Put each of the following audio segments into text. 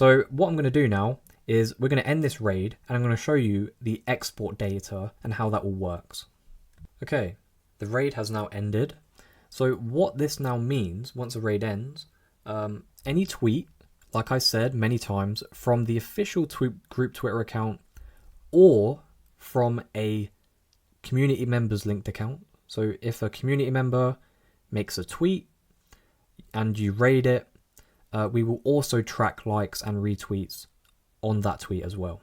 So what I'm going to do now is we're going to end this raid and I'm going to show you the export data and how that all works. Okay, the raid has now ended. So what this now means, once a raid ends, any tweet, like I said many times, from the official group Twitter account or from a community members linked account. So if a community member makes a tweet and you raid it, we will also track likes and retweets on that tweet as well.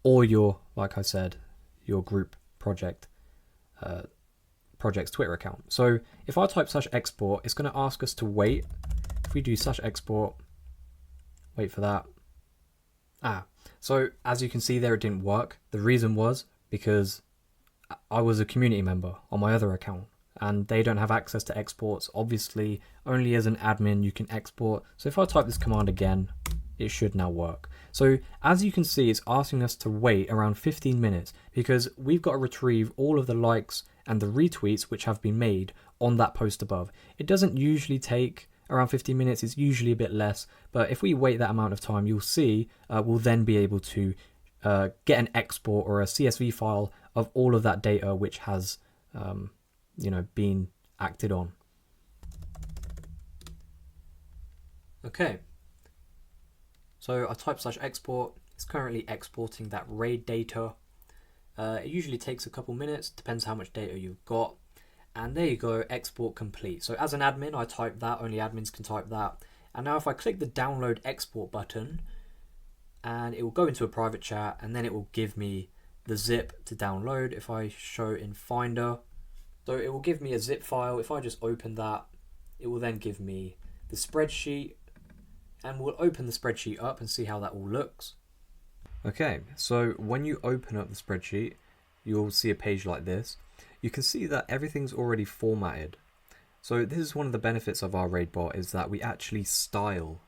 Or your, like I said, your group project's Twitter account. So if I type /export, it's going to ask us to wait. If we do /export, wait for that. So as you can see there, it didn't work. The reason was because I was a community member on my other account and they don't have access to exports. Obviously, only as an admin you can export. So if I type this command again, it should now work. So as you can see, it's asking us to wait around 15 minutes because we've got to retrieve all of the likes and the retweets which have been made on that post above. It doesn't usually take around 15 minutes, it's usually a bit less, but if we wait that amount of time, you'll see we'll then be able to get an export or a CSV file of all of that data which has been acted on. Okay, so I type /export. It's currently exporting that raid data. It usually takes a couple minutes, depends how much data you've got. And there you go, export complete. So as an admin, I type that, only admins can type that. And now if I click the download export button, and it will go into a private chat, and then it will give me the zip to download. If I show in Finder, so it will give me a zip file. If I just open that, it will then give me the spreadsheet, and we'll open the spreadsheet up and see how that all looks. Okay, so when you open up the spreadsheet, you'll see a page like this. You can see that everything's already formatted. So this is one of the benefits of our raid bot, is that we actually style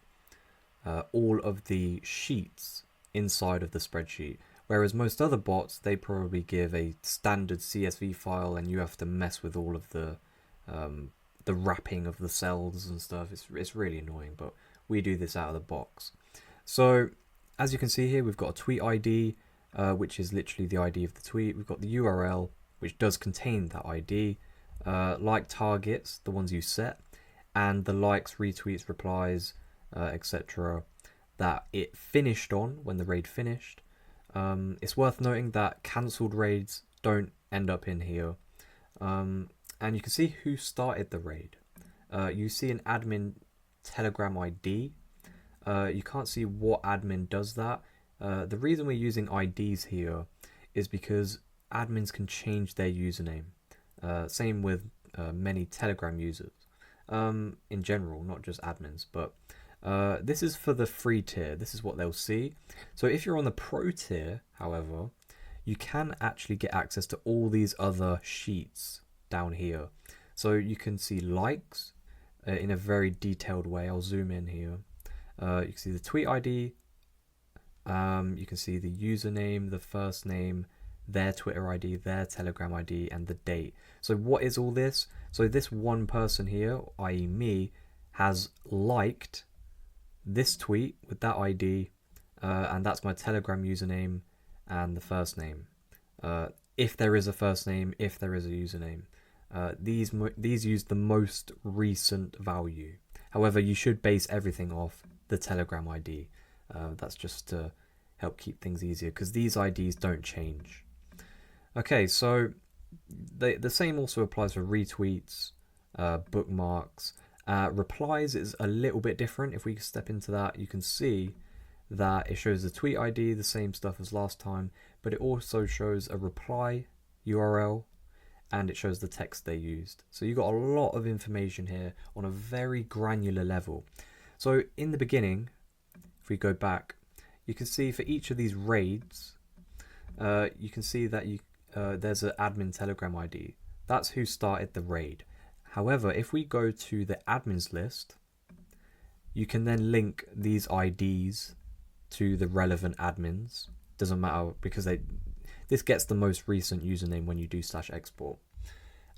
all of the sheets inside of the spreadsheet. Whereas most other bots, they probably give a standard CSV file and you have to mess with all of the wrapping of the cells and stuff. It's really annoying, but we do this out of the box. So as you can see here, we've got a tweet ID, which is literally the ID of the tweet. We've got the URL, which does contain that ID, like targets, the ones you set, and the likes, retweets, replies, etc. that it finished on when the raid finished. It's worth noting that cancelled raids don't end up in here. And you can see who started the raid. You see an admin Telegram ID. You can't see what admin does that. The reason we're using IDs here is because admins can change their username. Same with many Telegram users in general, not just admins. But this is for the free tier. This is what they'll see. So if you're on the pro tier, however, you can actually get access to all these other sheets down here. So you can see likes in a very detailed way. I'll zoom in here. You can see the tweet ID. You can see the username, the first name, their Twitter ID, their Telegram ID, and the date. So what is all this? So this one person here, i.e. me, has liked this tweet with that ID, and that's my Telegram username and the first name. If there is a first name, if there is a username. These use the most recent value. However, you should base everything off the Telegram ID. That's just to help keep things easier, because these IDs don't change. Okay, so the same also applies for retweets, bookmarks. Replies is a little bit different. If we step into that, you can see that it shows the tweet ID, the same stuff as last time, but it also shows a reply URL and it shows the text they used. So you've got a lot of information here on a very granular level. So in the beginning, if we go back, you can see for each of these raids, you can see that there's an admin Telegram ID. That's who started the raid. However, if we go to the admins list, you can then link these IDs to the relevant admins. Doesn't matter, because this gets the most recent username when you do /export.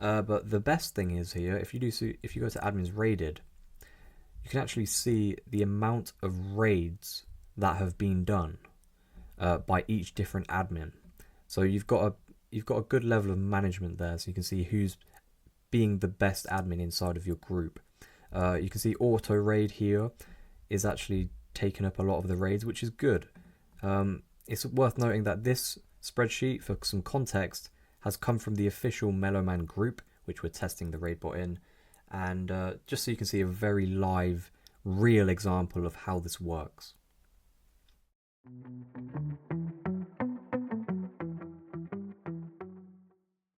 But the best thing is here, if you go to admins raided, you can actually see the amount of raids that have been done by each different admin. So you've got a good level of management there, so you can see who's being the best admin inside of your group. You can see auto raid here is actually taking up a lot of the raids, which is good. It's worth noting that this spreadsheet, for some context, has come from the official Mellowman group, which we're testing the raid bot in, and just so you can see a very live, real example of how this works.